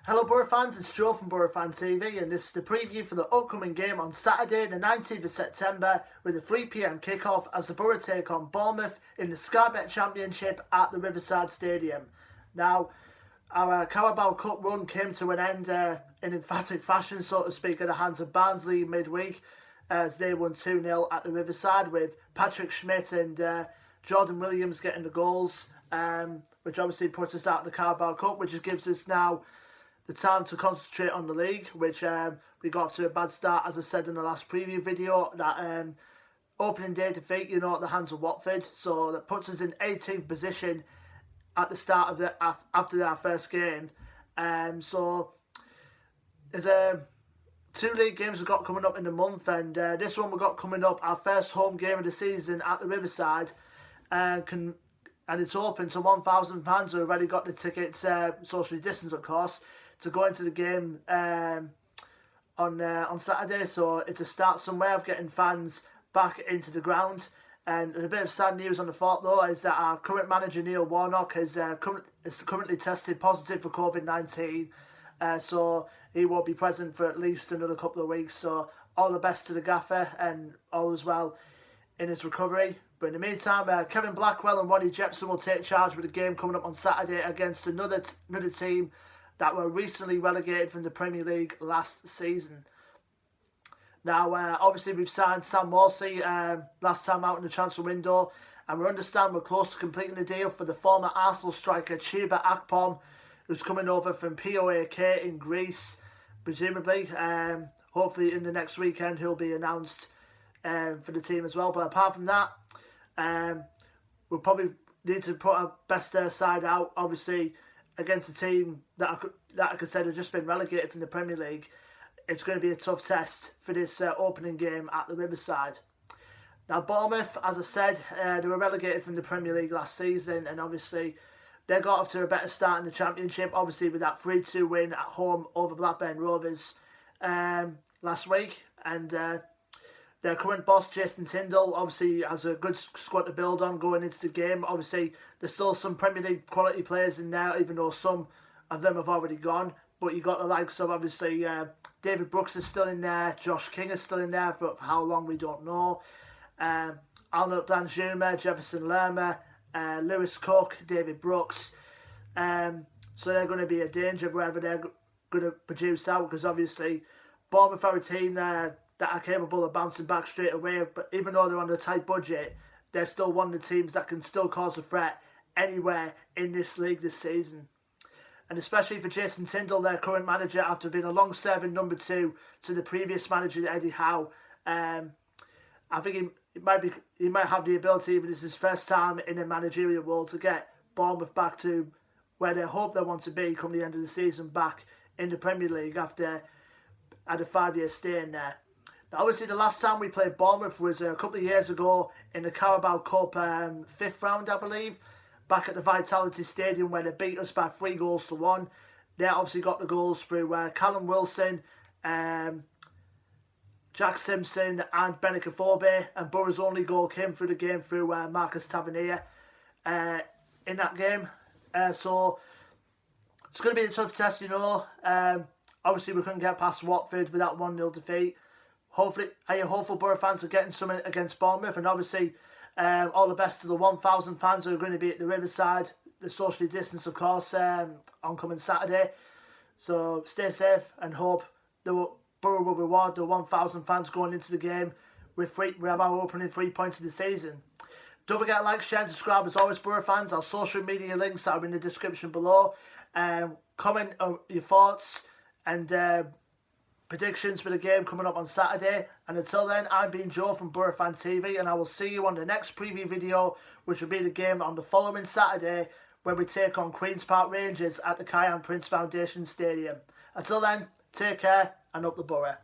Hello Boro fans, it's Joe from Boro Fan TV and this is the preview for the upcoming game on Saturday the 19th of September with a 3 PM kickoff as the Boro take on Bournemouth in the Sky Bet Championship at the Riverside Stadium. Now, our Carabao Cup run came to an end in emphatic fashion, so to speak, at the hands of Barnsley midweek as they won 2-0 at the Riverside with Patrick Schmidt and Jordan Williams getting the goals, which obviously puts us out of the Carabao Cup, which gives us now the time to concentrate on the league, which we got off to a bad start, as I said in the last preview video, that opening day defeat, at the hands of Watford. So that puts us in 18th position at the start of after our first game. So there's 2 league games we've got coming up in the month, and this one we've got coming up, our first home game of the season at the Riverside, and it's open to 1,000 fans who already got the tickets, socially distanced of course, to go into the game on Saturday. So it's a start somewhere of getting fans back into the ground. And a bit of sad news on the fort though is that our current manager Neil Warnock is currently tested positive for COVID-19, so he won't be present for at least another couple of weeks. So all the best to the gaffer and all as well in his recovery. But in the meantime, Kevin Blackwell and Ronnie Jepson will take charge with the game coming up on Saturday against another team that were recently relegated from the Premier League last season. Now, obviously we've signed Sam Morsey last time out in the transfer window, and we understand we're close to completing the deal for the former Arsenal striker Chiba Akpom, who's coming over from POAK in Greece, presumably. Hopefully in the next weekend he'll be announced for the team as well. But apart from that, we'll probably need to put our best side out, obviously, against a team that I could say have just been relegated from the Premier League. It's going to be a tough test for this opening game at the Riverside. Now, Bournemouth, as I said, they were relegated from the Premier League last season, and obviously they got off to a better start in the Championship, obviously with that 3-2 win at home over Blackburn Rovers last week. And their current boss, Jason Tindall, obviously has a good squad to build on going into the game. Obviously, there's still some Premier League quality players in there, even though some of them have already gone. But you got the likes of, obviously, David Brooks is still in there, Josh King is still in there, but for how long we don't know. Arnold Danjuma, Jefferson Lerma, Lewis Cook, David Brooks. So they're going to be a danger wherever they're going to produce out, because obviously Bournemouth are a team that are capable of bouncing back straight away. But even though they're on a tight budget, they're still one of the teams that can still cause a threat anywhere in this league this season. And especially for Jason Tindall, their current manager, after being a long-serving number 2 to the previous manager, Eddie Howe, I think he might have the ability, if this is his first time in a managerial role, to get Bournemouth back to where they hope they want to be come the end of the season, back in the Premier League after had a 5-year stay in there. Now, obviously, the last time we played Bournemouth was a couple of years ago in the Carabao Cup 5th round, I believe, back at the Vitality Stadium, where they beat us by 3-1. They obviously got the goals through Callum Wilson, Jack Simpson and Benik Afobe, and Boro's only goal came through the game through Marcus Tavernier in that game. So it's going to be a tough test, obviously we couldn't get past Watford with that 1-0 defeat. Hopefully, are you hopeful Boro fans are getting something against Bournemouth? And obviously, all the best to the 1,000 fans who are going to be at the Riverside, the socially distanced, of course, on coming Saturday. So stay safe and hope the Boro will reward the 1,000 fans going into the game with our opening 3 points of the season. Don't forget to like, share and subscribe as always, Boro fans. Our social media links are in the description below. Comment on your thoughts and predictions for the game coming up on Saturday. And until then, I've been Joe from Boro Fan TV, and I will see you on the next preview video, which will be the game on the following Saturday when we take on Queen's Park Rangers at the Kyan Prince Foundation Stadium. Until then, take care and up the Boro.